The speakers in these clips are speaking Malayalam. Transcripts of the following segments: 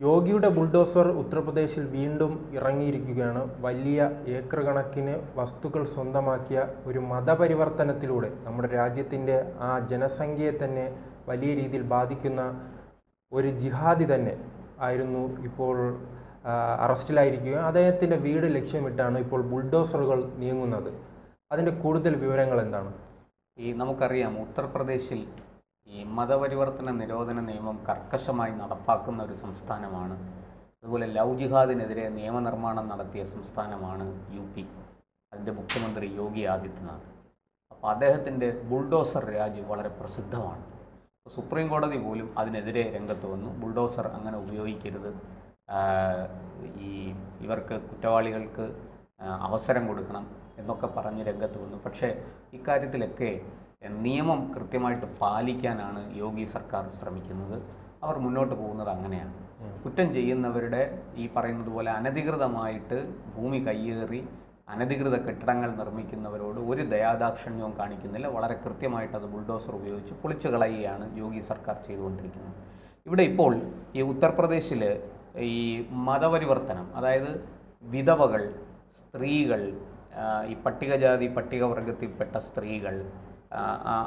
യോഗിയുടെ ബുൾഡോസർ ഉത്തർപ്രദേശിൽ വീണ്ടും ഇറങ്ങിയിരിക്കുകയാണ്. വലിയ ഏക്കർ കണക്കിന് വസ്തുക്കൾ സ്വന്തമാക്കിയ ഒരു മതപരിവർത്തനത്തിലൂടെ നമ്മുടെ രാജ്യത്തിൻ്റെ ആ ജനസംഖ്യയെ തന്നെ വലിയ രീതിയിൽ ബാധിക്കുന്ന ഒരു ജിഹാദി തന്നെ ആയിരുന്നു ഇപ്പോൾ അറസ്റ്റിലായിരിക്കുക. അദ്ദേഹത്തിൻ്റെ വീട് ലക്ഷ്യമിട്ടാണ് ഇപ്പോൾ ബുൾഡോസറുകൾ നീങ്ങുന്നത്. അതിൻ്റെ കൂടുതൽ വിവരങ്ങൾ എന്താണ്? നമുക്കറിയാം, ഉത്തർപ്രദേശിൽ ഈ മതപരിവർത്തന നിരോധന നിയമം കർക്കശമായി നടപ്പാക്കുന്ന ഒരു സംസ്ഥാനമാണ്. അതുപോലെ ലവ് ജിഹാദിനെതിരെ നിയമനിർമ്മാണം നടത്തിയ സംസ്ഥാനമാണ് UP. അതിൻ്റെ മുഖ്യമന്ത്രി യോഗി ആദിത്യനാഥ്. അപ്പോൾ അദ്ദേഹത്തിൻ്റെ ബുൾഡോസർ രാജ് വളരെ പ്രസിദ്ധമാണ്. സുപ്രീം കോടതി പോലും അതിനെതിരെ രംഗത്ത് വന്നു. ബുൾഡോസർ അങ്ങനെ ഉപയോഗിക്കരുത്, ഇവർക്ക് കുറ്റവാളികൾക്ക് അവസരം കൊടുക്കണം എന്നൊക്കെ പറഞ്ഞ് രംഗത്ത് വന്നു. പക്ഷേ ഇക്കാര്യത്തിലൊക്കെ നിയമം കൃത്യമായിട്ട് പാലിക്കാനാണ് യോഗി സർക്കാർ ശ്രമിക്കുന്നത്. അവർ മുന്നോട്ട് പോകുന്നത് അങ്ങനെയാണ്. കുറ്റം ചെയ്യുന്നവരുടെ ഈ പറയുന്നത് പോലെ അനധികൃതമായിട്ട് ഭൂമി കയ്യേറി അനധികൃത കെട്ടിടങ്ങൾ നിർമ്മിക്കുന്നവരോട് ഒരു ദയാദാക്ഷിണ്യവും കാണിക്കുന്നില്ല. വളരെ കൃത്യമായിട്ട് അത് ബുൾഡോസർ ഉപയോഗിച്ച് പൊളിച്ചു കളയുകയാണ് യോഗി സർക്കാർ ചെയ്തുകൊണ്ടിരിക്കുന്നത്. ഇവിടെ ഇപ്പോൾ ഈ ഉത്തർപ്രദേശിൽ ഈ മതപരിവർത്തനം, അതായത് വിധവകൾ, സ്ത്രീകൾ, ഈ പട്ടികജാതി പട്ടികവർഗത്തിൽപ്പെട്ട സ്ത്രീകൾ,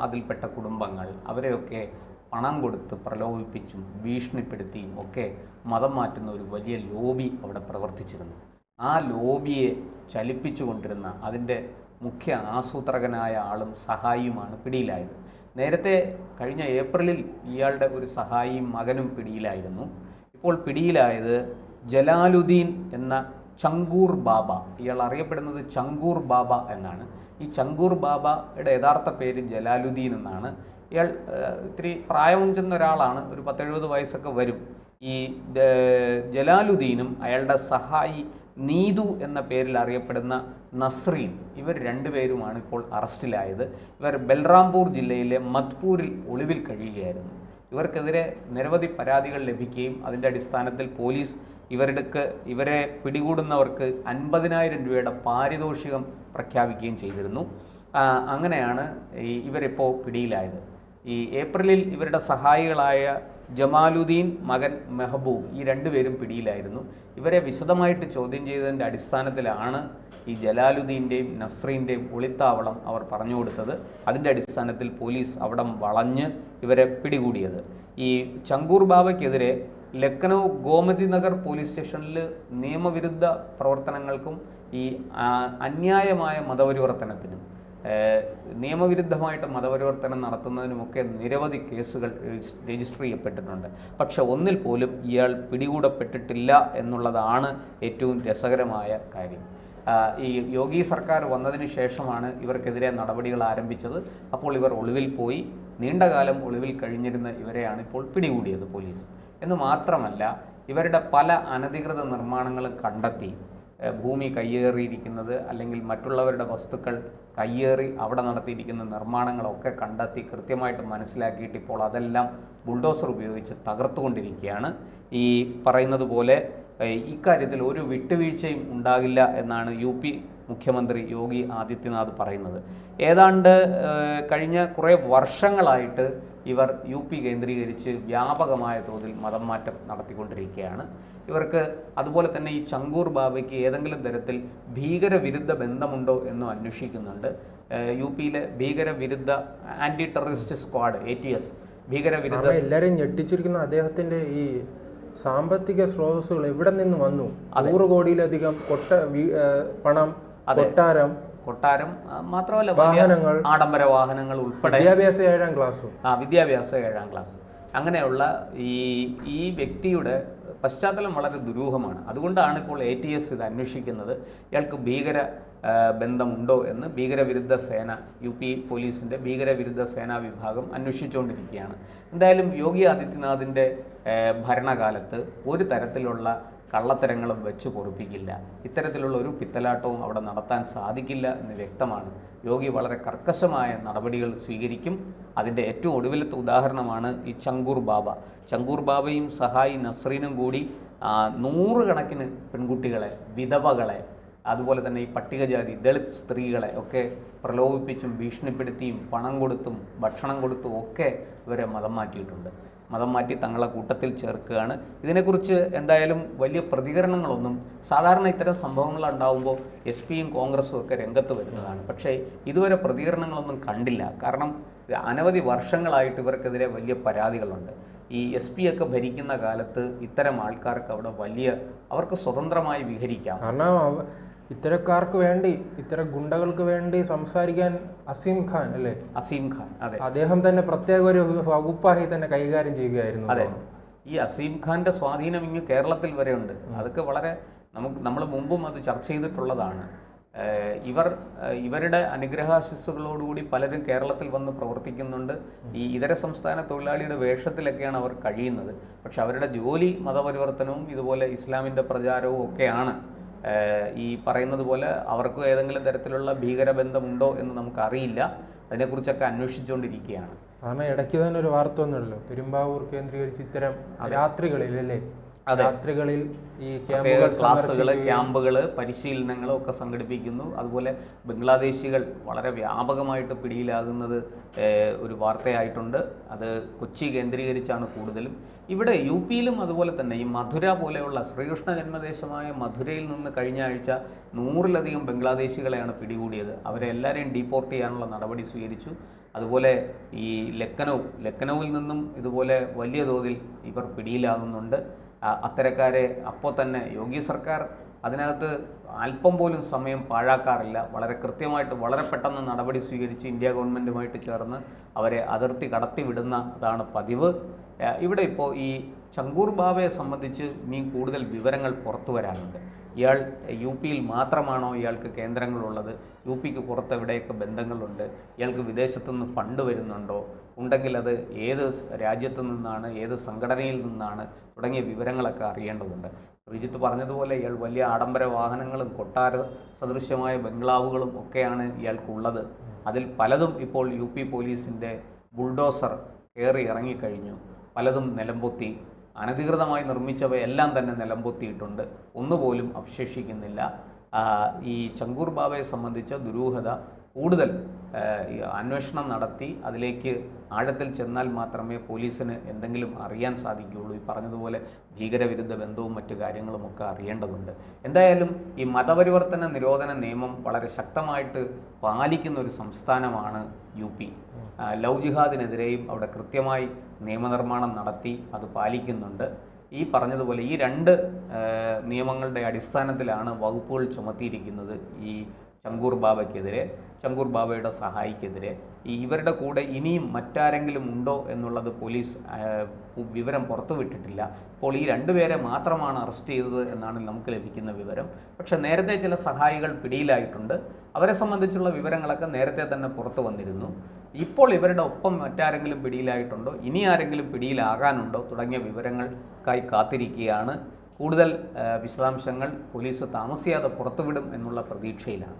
അതിൽപ്പെട്ട കുടുംബങ്ങൾ, അവരെയൊക്കെ പണം കൊടുത്ത് പ്രലോഭിപ്പിച്ചും ഭീഷണിപ്പെടുത്തിയും ഒക്കെ മതം മാറ്റുന്ന ഒരു വലിയ ലോബി അവിടെ പ്രവർത്തിച്ചിരുന്നു. ആ ലോബിയെ ചലിപ്പിച്ചു കൊണ്ടിരുന്ന അതിൻ്റെ മുഖ്യ ആസൂത്രകനായ ആളും സഹായിയുമാണ് പിടിയിലായത്. നേരത്തെ കഴിഞ്ഞ ഏപ്രിലിൽ ഇയാളുടെ ഒരു സഹായിയും മകനും പിടിയിലായിരുന്നു. ഇപ്പോൾ പിടിയിലായത് ജലാലുദ്ദീൻ എന്ന ചങ്കൂർ ബാബ. ഇയാൾ അറിയപ്പെടുന്നത് ചങ്കൂർ ബാബ എന്നാണ്. ഈ ചങ്കൂർ ബാബയുടെ യഥാർത്ഥ പേര് ജലാലുദ്ദീൻ എന്നാണ്. ഇയാൾ ഇത്തിരി പ്രായം ചെന്ന ഒരാളാണ്, ഒരു 10-70 വയസ്സൊക്കെ വരും. ഈ ജലാലുദ്ദീനും അയാളുടെ സഹായി നീതു എന്ന പേരിൽ അറിയപ്പെടുന്ന നസ്രീൻ, ഇവർ രണ്ടുപേരുമാണ് ഇപ്പോൾ അറസ്റ്റിലായത്. ഇവർ ബൽറാംപൂർ ജില്ലയിലെ മധ്പൂരിൽ ഒളിവിൽ കഴിയുകയായിരുന്നു. ഇവർക്കെതിരെ നിരവധി പരാതികൾ ലഭിക്കുകയും അതിൻ്റെ അടിസ്ഥാനത്തിൽ പോലീസ് ഇവരെ പിടികൂടുന്നവർക്ക് 50,000 രൂപയുടെ പാരിതോഷികം പ്രഖ്യാപിക്കുകയും ചെയ്തിരുന്നു. അങ്ങനെയാണ് ഇവരിപ്പോൾ പിടിയിലായത്. ഈ ഏപ്രിലിൽ ഇവരുടെ സഹായികളായ ജമാലുദ്ദീൻ, മകൻ മെഹബൂബ്, ഈ രണ്ടുപേരും പിടിയിലായിരുന്നു. ഇവരെ വിശദമായിട്ട് ചോദ്യം ചെയ്തതിൻ്റെ അടിസ്ഥാനത്തിലാണ് ഈ ജലാലുദ്ദീൻ്റെയും നസ്രീൻ്റെയും ഒളിത്താവളം അവർ പറഞ്ഞു കൊടുത്തത്. അതിൻ്റെ അടിസ്ഥാനത്തിൽ പോലീസ് അവിടം വളഞ്ഞ് ഇവരെ പിടികൂടിയത്. ഈ ചങ്കൂർ ബാബയ്ക്കെതിരെ ലക്നൗ ഗോമതി നഗർ പോലീസ് സ്റ്റേഷനിൽ നിയമവിരുദ്ധ പ്രവർത്തനങ്ങൾക്കും ഈ അന്യായമായ മതപരിവർത്തനത്തിനും നിയമവിരുദ്ധമായിട്ട് മതപരിവർത്തനം നടത്തുന്നതിനുമൊക്കെ നിരവധി കേസുകൾ രജിസ്റ്റർ ചെയ്യപ്പെട്ടിട്ടുണ്ട്. പക്ഷെ ഒന്നിൽ പോലും ഇയാൾ പിടികൂടപ്പെട്ടിട്ടില്ല എന്നുള്ളതാണ് ഏറ്റവും രസകരമായ കാര്യം. ഈ യോഗി സർക്കാർ വന്നതിന് ശേഷമാണ് ഇവർക്കെതിരെ നടപടികൾ ആരംഭിച്ചത്. അപ്പോൾ ഇവർ ഒളിവിൽ പോയി. നീണ്ടകാലം ഒളിവിൽ കഴിഞ്ഞിരുന്ന ഇവരെയാണ് ഇപ്പോൾ പിടികൂടിയത് പോലീസ്. എന്ന് മാത്രമല്ല, ഇവരുടെ പല അനധികൃത നിർമ്മാണങ്ങളും കണ്ടെത്തി. ഭൂമി കയ്യേറിയിരിക്കുന്നത് അല്ലെങ്കിൽ മറ്റുള്ളവരുടെ വസ്തുക്കൾ കയ്യേറി അവിടെ നടത്തിയിരിക്കുന്ന നിർമ്മാണങ്ങളൊക്കെ കണ്ടെത്തി കൃത്യമായിട്ട് മനസ്സിലാക്കിയിട്ട് ഇപ്പോൾ അതെല്ലാം ബുൾഡോസർ ഉപയോഗിച്ച് തകർത്തുകൊണ്ടിരിക്കുകയാണ്. ഈ പറയുന്നത് പോലെ ഇക്കാര്യത്തിൽ ഒരു വിട്ടുവീഴ്ചയും ഉണ്ടാകില്ല എന്നാണ് UP മുഖ്യമന്ത്രി യോഗി ആദിത്യനാഥ് പറയുന്നത്. ഏതാണ്ട് കഴിഞ്ഞ കുറേ വർഷങ്ങളായിട്ട് ഇവർ UP കേന്ദ്രീകരിച്ച് വ്യാപകമായ തോതിൽ മതം മാറ്റം നടത്തിക്കൊണ്ടിരിക്കുകയാണ്. ഇവർക്ക് അതുപോലെ തന്നെ ഈ ചങ്കൂർ ബാബയ്ക്ക് ഏതെങ്കിലും തരത്തിൽ ഭീകരവിരുദ്ധ ബന്ധമുണ്ടോ എന്നും അന്വേഷിക്കുന്നുണ്ട്. UPയിലെ ഭീകരവിരുദ്ധ ആൻറ്റി ടെററിസ്റ്റ് സ്ക്വാഡ് ATS ഭീകരവിരുദ്ധ എല്ലാവരെയും ഞെട്ടിച്ചിരിക്കുന്ന അദ്ദേഹത്തിൻ്റെ ഈ സാമ്പത്തിക സ്രോതസ്സുകൾ എവിടെ നിന്ന് വന്നു? 100 കോടിയിലധികം പണം, കൊട്ടാരം മാത്രമല്ല വാഹനങ്ങൾ, ആഡംബര വാഹനങ്ങൾ ഉൾപ്പെടെ വിദ്യാഭ്യാസം 7ാം ക്ലാസ് അങ്ങനെയുള്ള ഈ വ്യക്തിയുടെ പശ്ചാത്തലം വളരെ ദുരൂഹമാണ്. അതുകൊണ്ടാണ് ഇപ്പോൾ ATS ഇത് അന്വേഷിക്കുന്നത്. ഇയാൾക്ക് ഭീകര ബന്ധമുണ്ടോ എന്ന് ഭീകരവിരുദ്ധ സേന, UP പോലീസിൻ്റെ ഭീകരവിരുദ്ധ സേനാ വിഭാഗം അന്വേഷിച്ചുകൊണ്ടിരിക്കുകയാണ്. എന്തായാലും യോഗി ആദിത്യനാഥിൻ്റെ ഭരണകാലത്ത് ഒരു തരത്തിലുള്ള കള്ളത്തരങ്ങളും വെച്ച് പൊറുപ്പിക്കില്ല. ഇത്തരത്തിലുള്ള ഒരു പിത്തലാട്ടവും അവിടെ നടത്താൻ സാധിക്കില്ല എന്ന് വ്യക്തമാണ്. യോഗി വളരെ കർക്കശമായ നടപടികൾ സ്വീകരിക്കും. അതിൻ്റെ ഏറ്റവും ഒടുവിലത്തെ ഉദാഹരണമാണ് ഈ ചങ്കൂർ ബാബ. ചങ്കൂർ ബാബയും സഹായി നസ്രീനും കൂടി 100 കണക്കിന് പെൺകുട്ടികളെ, വിധവകളെ, അതുപോലെ തന്നെ ഈ പട്ടികജാതി ദളിത് സ്ത്രീകളെ ഒക്കെ പ്രലോഭിപ്പിച്ചും ഭീഷണിപ്പെടുത്തിയും പണം കൊടുത്തും ഭക്ഷണം കൊടുത്തും ഒക്കെ ഇവരെ മതം മാറ്റിയിട്ടുണ്ട്. മതം മാറ്റി തങ്ങളെ കൂട്ടത്തിൽ ചേർക്കുകയാണ്. ഇതിനെക്കുറിച്ച് എന്തായാലും വലിയ പ്രതികരണങ്ങളൊന്നും സാധാരണ ഇത്തരം സംഭവങ്ങൾ ഉണ്ടാകുമ്പോൾ SP-യും കോൺഗ്രസും ഒക്കെ രംഗത്ത് വരുന്നതാണ്. പക്ഷേ ഇതുവരെ പ്രതികരണങ്ങളൊന്നും കണ്ടില്ല. കാരണം അനവധി വർഷങ്ങളായിട്ട് ഇവർക്കെതിരെ വലിയ പരാതികളുണ്ട്. ഈ SP ഒക്കെ ഭരിക്കുന്ന കാലത്ത് ഇത്തരം ആൾക്കാർക്ക് അവിടെ അവർക്ക് സ്വതന്ത്രമായി വിഹരിക്കാം. കാരണം ഇത്തരക്കാർക്ക് വേണ്ടി, ഇത്തരം ഗുണ്ടകൾക്ക് വേണ്ടി സംസാരിക്കാൻ അസീം ഖാൻ അല്ലേ? അസീം ഖാൻ, അതെ, അദ്ദേഹം തന്നെ പ്രത്യേക ഒരു വകുപ്പായി തന്നെ കൈകാര്യം ചെയ്യുകയായിരുന്നു. അതെ, ഈ അസീം ഖാന്റെ സ്വാധീനം ഇങ്ങ് കേരളത്തിൽ വരെ ഉണ്ട്. അതൊക്കെ വളരെ നമ്മൾ മുമ്പും അത് ചർച്ച ചെയ്തിട്ടുള്ളതാണ്. ഇവരുടെ അനുഗ്രഹാശിസ്സുകളോടുകൂടി പലരും കേരളത്തിൽ വന്ന് പ്രവർത്തിക്കുന്നുണ്ട്. ഈ ഇതര സംസ്ഥാന തൊഴിലാളിയുടെ വേഷത്തിലൊക്കെയാണ് അവർ കഴിയുന്നത്. പക്ഷെ അവരുടെ ജോലി മതപരിവർത്തനവും ഇതുപോലെ ഇസ്ലാമിൻ്റെ പ്രചാരവും ഒക്കെയാണ്. ഈ പറയുന്നത് പോലെ അവർക്ക് ഏതെങ്കിലും തരത്തിലുള്ള ഭീകരബന്ധമുണ്ടോ എന്ന് നമുക്കറിയില്ല. അതിനെക്കുറിച്ചൊക്കെ അന്വേഷിച്ചുകൊണ്ടിരിക്കുകയാണ്. കാരണം ഇടയ്ക്ക് തന്നെ ഒരു വാർത്ത വന്നുള്ളൂ, പെരുമ്പാവൂർ കേന്ദ്രീകരിച്ച് ഇത്തരം രാത്രികളിൽ അല്ലേ, രാത്രികളിൽ ഈ ക്ലാസ്സുകൾ, ക്യാമ്പുകൾ, പരിശീലനങ്ങളും ഒക്കെ സംഘടിപ്പിക്കുന്നു. അതുപോലെ ബംഗ്ലാദേശികൾ വളരെ വ്യാപകമായിട്ട് പിടിയിലാകുന്നത് ഒരു വാർത്തയായിട്ടുണ്ട്. അത് കൊച്ചി കേന്ദ്രീകരിച്ചാണ് കൂടുതലും. ഇവിടെ UP-യിലും അതുപോലെ തന്നെ ഈ മധുര പോലെയുള്ള ശ്രീകൃഷ്ണ ജന്മദേശമായ മധുരയിൽ നിന്ന് കഴിഞ്ഞ ആഴ്ച 100-ലധികം ബംഗ്ലാദേശികളെയാണ് പിടികൂടിയത്. അവരെ എല്ലാവരെയും ഡീപ്പോർട്ട് ചെയ്യാനുള്ള നടപടി സ്വീകരിച്ചു. അതുപോലെ ഈ ലക്നൌവിൽ നിന്നും ഇതുപോലെ വലിയ തോതിൽ ഇവർ പിടിയിലാകുന്നുണ്ട്. അത്തരക്കാരെ അപ്പോൾ തന്നെ യോഗി സർക്കാർ അതിനകത്ത് അല്പം പോലും സമയം പാഴാക്കാറില്ല. വളരെ കൃത്യമായിട്ട് വളരെ പെട്ടെന്ന് നടപടി സ്വീകരിച്ച് ഇന്ത്യ ഗവൺമെൻറ്റുമായിട്ട് ചേർന്ന് അവരെ അതിർത്തി കടത്തിവിടുന്ന അതാണ് പതിവ്. ഇവിടെ ഇപ്പോൾ ഈ ചങ്കൂർ ബാബയെ സംബന്ധിച്ച് ഇനി കൂടുതൽ വിവരങ്ങൾ പുറത്തു വരാനുണ്ട്. ഇയാൾ UP-യിൽ മാത്രമാണോ ഇയാൾക്ക് കേന്ദ്രങ്ങളുള്ളത്? UP-ക്ക് പുറത്ത് എവിടെയൊക്കെ ബന്ധങ്ങളുണ്ട്? ഇയാൾക്ക് വിദേശത്തു നിന്ന് ഫണ്ട് വരുന്നുണ്ടോ? ഉണ്ടെങ്കിൽ അത് ഏത് രാജ്യത്തു നിന്നാണ്, ഏത് സംഘടനയിൽ നിന്നാണ് തുടങ്ങിയ വിവരങ്ങളൊക്കെ അറിയേണ്ടതുണ്ട്. ശ്രീജിത്ത് പറഞ്ഞതുപോലെ ഇയാൾ വലിയ ആഡംബര വാഹനങ്ങളും കൊട്ടാര സദൃശ്യമായ ബംഗ്ലാവുകളും ഒക്കെയാണ് ഇയാൾക്കുള്ളത്. അതിൽ പലതും ഇപ്പോൾ UP പോലീസിൻ്റെ ബുൾഡോസർ കയറി ഇറങ്ങിക്കഴിഞ്ഞു. പലതും നിലംപൊത്തി, അനധികൃതമായി നിർമ്മിച്ചവയെല്ലാം തന്നെ നിലംപൊത്തിയിട്ടുണ്ട്. ഒന്നുപോലും അവശേഷിക്കുന്നില്ല. ഈ ചങ്കൂർ ബാബയെ സംബന്ധിച്ച ദുരൂഹത കൂടുതൽ അന്വേഷണം നടത്തി അതിലേക്ക് ആഴത്തിൽ ചെന്നാൽ മാത്രമേ പോലീസിന് എന്തെങ്കിലും അറിയാൻ സാധിക്കുകയുള്ളൂ. ഈ പറഞ്ഞതുപോലെ ഭീകരവിരുദ്ധ ബന്ധവും മറ്റു കാര്യങ്ങളുമൊക്കെ അറിയേണ്ടതുണ്ട്. എന്തായാലും ഈ മതപരിവർത്തന നിരോധന നിയമം വളരെ ശക്തമായിട്ട് പാലിക്കുന്ന ഒരു സംസ്ഥാനമാണ് UP. ലവ് ജിഹാദിനെതിരെയും അവിടെ കൃത്യമായി നിയമനിർമ്മാണം നടത്തി അത് പാലിക്കുന്നുണ്ട്. ഈ പറഞ്ഞതുപോലെ ഈ 2 നിയമങ്ങളുടെ അടിസ്ഥാനത്തിലാണ് വകുപ്പുകൾ ചുമത്തിയിരിക്കുന്നത്. ഈ ചങ്കൂർ ബാബയ്ക്കെതിരെ, ചങ്കൂർ ബാബയുടെ സഹായിക്കെതിരെ. ഇവരുടെ കൂടെ ഇനിയും മറ്റാരെങ്കിലും ഉണ്ടോ എന്നുള്ളത് പോലീസ് വിവരം പുറത്തുവിട്ടിട്ടില്ല. ഇപ്പോൾ ഈ 2 പേരെ മാത്രമാണ് അറസ്റ്റ് ചെയ്തത് എന്നാണ് നമുക്ക് ലഭിക്കുന്ന വിവരം. പക്ഷേ നേരത്തെ ചില സഹായികൾ പിടിയിലായിട്ടുണ്ട്. അവരെ സംബന്ധിച്ചുള്ള വിവരങ്ങളൊക്കെ നേരത്തെ തന്നെ പുറത്തു വന്നിരുന്നു. ഇപ്പോൾ ഇവരുടെ ഒപ്പം മറ്റാരെങ്കിലും പിടിയിലായിട്ടുണ്ടോ, ഇനി ആരെങ്കിലും പിടിയിലാകാനുണ്ടോ തുടങ്ങിയ വിവരങ്ങൾക്കായി കാത്തിരിക്കുകയാണ്. കൂടുതൽ വിശദാംശങ്ങൾ പോലീസ് താമസിയാതെ പുറത്തുവിടും എന്നുള്ള പ്രതീക്ഷയിലാണ്.